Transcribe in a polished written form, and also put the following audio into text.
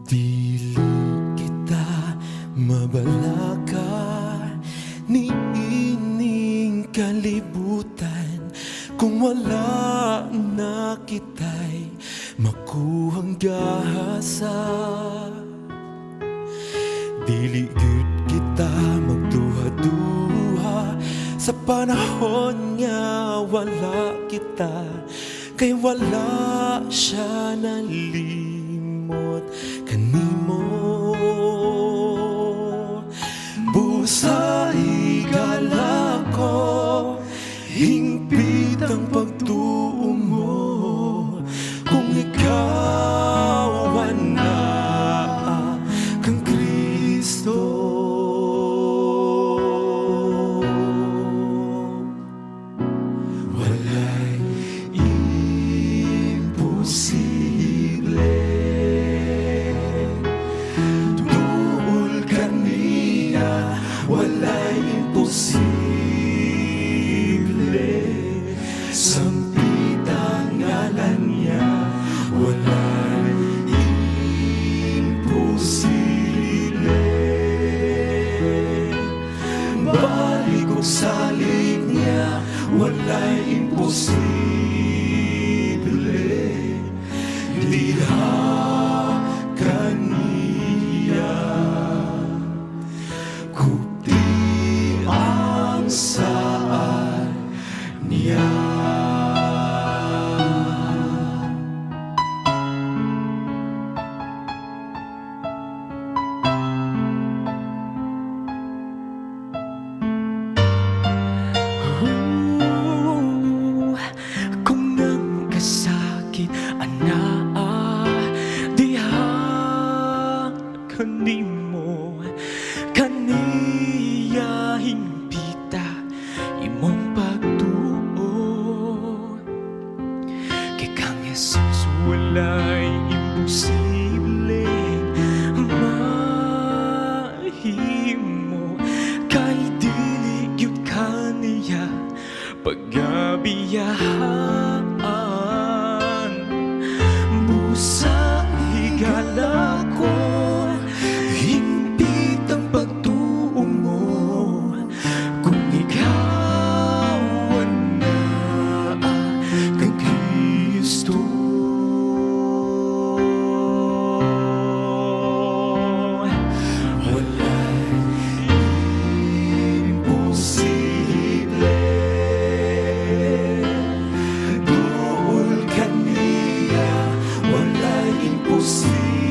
Dili kita mabalaka ni ining kalibutan kung wala na kita'y makuhang gahasa. Dili gyud kita magduha-duha sa panahon nga wala kita, kay wala siya nalimot kanimo. Busa higala ko, hingpit ang pagtuo mo kung ikaw wala kang Kristo. Walay imposible, tuol kaniya. Walay imposible, sampit ang ngalan niya. Walay imposible, balik o salig niya. Walay imposible, diha kaniya. Kupti ang saan niya. Kung nang kasakit anaa diha kanimo, kaniya himpita imong pagtuo. Kay kang Jesus walay imposible mahimo, kay dili gyud kaniya paggabiyahan. Busa higala ko, hingpit ang pagtuo mo kung ikaw wala kang Kristo. Walay imposible, tuol kaniya. Walay imposible,